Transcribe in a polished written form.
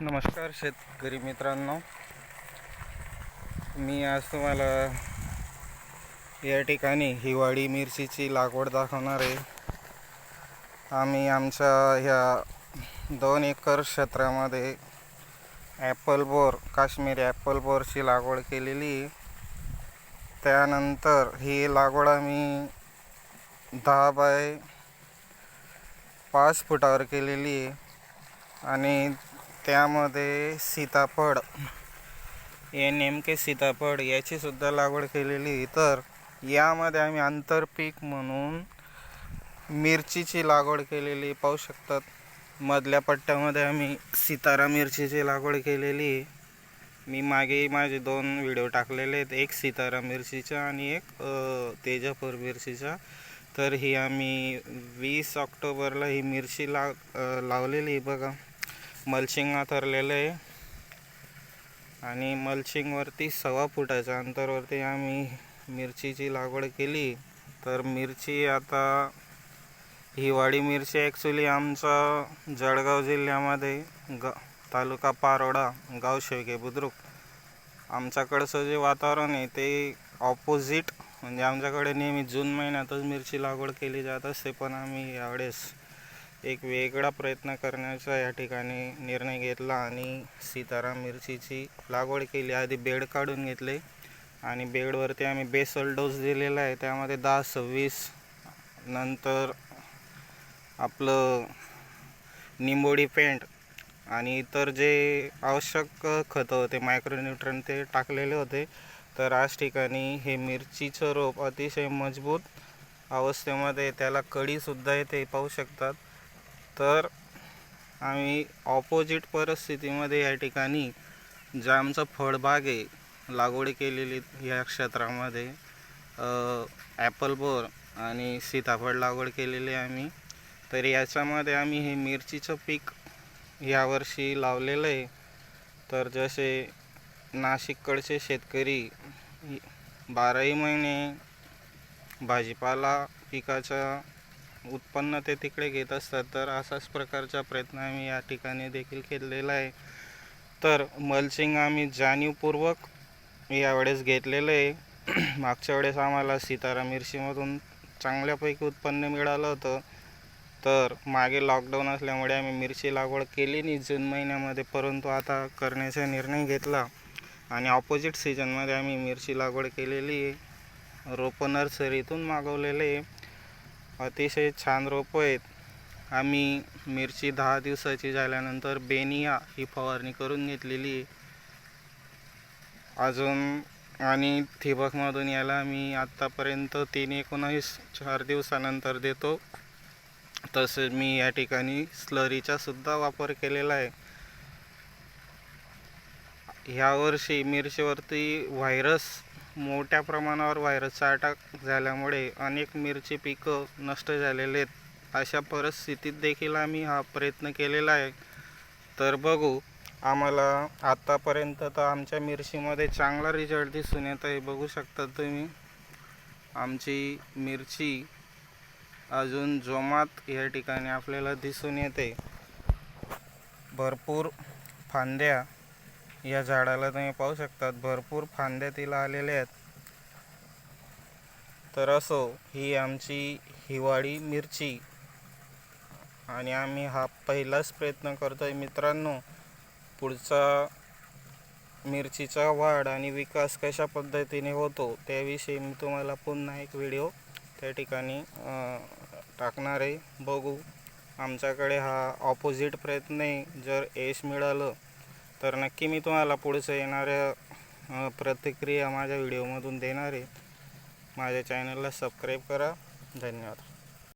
नमस्कार शेतकरी मित्रांनो, मी आज तुम्हाला या ठिकाणी हिवाळी मिरचीची लागवड दाखवणार आहे। आम्ही आमच्या ह्या 2 एकर क्षेत्रामध्ये ॲपल बोर, काश्मीरी ॲपल बोरची लागवड केलेली। त्यानंतर ही लागवड आम्ही 10 बाय 5 फुटावर केलेली आहे आणि त्यामध्ये सीताफळ, हे नेमके सीताफळ याची सुद्धा लागवड केलेली। तर यामध्ये आम्ही आंतरपीक म्हणून मिरचीची लागवड केलेली पाहू शकतात। मधल्या पट्ट्यामध्ये आम्ही सितारा मिरचीची लागवड केलेली। मी मागे माझे 2 व्हिडिओ टाकलेले आहेत, एक सितारा मिरचीचा आणि एक तेजापूर मिरचीचा। तर ही आम्ही 20 ऑक्टोबरला ही मिरची लावलेली बघा। मल्चिंग आथरलेलं आहे आणि मल्चिंगवरती 1.25 फुटाच्या अंतरावरती आम्ही मिरचीची लागवड केली। तर मिरची आता हिवाळी मिरची ॲक्च्युली आमचा जळगाव जिल्ह्यामध्ये तालुका पारोडा, गाव शेळके बुद्रुक, आमच्याकडचं जे वातावरण आहे ते ऑपोजिट, म्हणजे आमच्याकडे नेहमी जून महिन्यातच मिरची लागवड केली जात असते। पण आम्ही यावेळेस एक वेगळा प्रयत्न करण्याचा या ठिकाणी निर्णय घेतला आणि सीताराम मिरचीची लागवड केली। आधी बेड काढून घेतले आणि बेडवरती आम्ही बेसल डोस दिलेला आहे, त्यामध्ये 10-26, नंतर आपलं निंबोडी पेंट आणि इतर जे आवश्यक खतं होते, मायक्रोन्यूट्रन, ते टाकलेले होते। तर आज ठिकाणी हे मिरचीचं रोप अतिशय मजबूत अवस्थेमध्ये, त्याला कळीसुद्धा येते पाहू शकतात। तर आम्ही ऑपोजिट परिस्थितीमध्ये या ठिकाणी जे आमचं फळबाग आहे लागवड केलेली या क्षेत्रामध्ये ॲपल बोर आणि सीताफळ लागवड केलेली आम्ही। तर याच्यामध्ये आम्ही हे मिरचीचं पीक यावर्षी लावलेलं आहे। तर जसे नाशिककडचे शेतकरी 12ही महिने भाजीपाला पिकाचं उत्पन्न ते तिकडे घेत असतात, तर असाच प्रकारचा प्रयत्न आम्ही या ठिकाणी देखील केलेला आहे। तर मल्चिंग आम्ही जाणीवपूर्वक यावेळेस घेतलेलं आहे। मागच्या वेळेस आम्हाला सीतारा मिरचीमधून चांगल्यापैकी उत्पन्न मिळालं होतं। तर मागे लॉकडाऊन असल्यामुळे आम्ही मिरची लागवड केली नाही जून महिन्यामध्ये, परंतु आता करण्याचा निर्णय घेतला आणि ऑपोजिट सीझनमध्ये आम्ही मिरची लागवड केलेली आहे। रोपं नर्सरीतून मागवलेले आहे, अतिशय छान रोपं आहेत। आम्ही मिरची 10 दिवसाची झाल्यानंतर बेनिया ही फवारणी करून घेतलेली आहे अजून, आणि ठिबकमधून याला मी आत्तापर्यंत 3-19 4 दिवसानंतर देतो। तसेच मी या ठिकाणी स्लरीचा सुद्धा वापर केलेला आहे। ह्यावर्षी मिरचीवरती मोठ्या प्रमाणावर व्हायरसचा अटॅक झाल्यामुळे अनेक मिरची पिकं नष्ट झालेले आहेत। अशा परिस्थितीत देखील आम्ही हा प्रयत्न केलेला आहे। तर बघू, आम्हाला आत्तापर्यंत तर आमच्या मिरचीमध्ये चांगला रिझल्ट दिसून येत आहे। बघू शकता तुम्ही, आमची मिरची अजून जोमात या ठिकाणी आपल्याला दिसून येते। भरपूर फांद्या या झाडाला तुम्ही पाहू शकतात, भरपूर फांद्या तिला आलेल्या आहेत। तर असो, ही आमची हिवाळी मिरची आणि आम्ही हा पहिलाच प्रयत्न करतोय मित्रांनो। पुढचा मिरचीचा वाढ आणि विकास कशा पद्धतीने होतो त्याविषयी मी तुम्हाला पुन्हा एक व्हिडिओ त्या ठिकाणी टाकणार आहे। बघू, आमच्याकडे हा ऑपोजिट प्रयत्न आहे। जर यश मिळालं तर नक्की मी तुम्हाला पुढचं येणाऱ्या प्रतिक्रिया माझ्या व्हिडिओमधून देणार आहे। माझ्या चॅनलला सबस्क्राईब करा। धन्यवाद।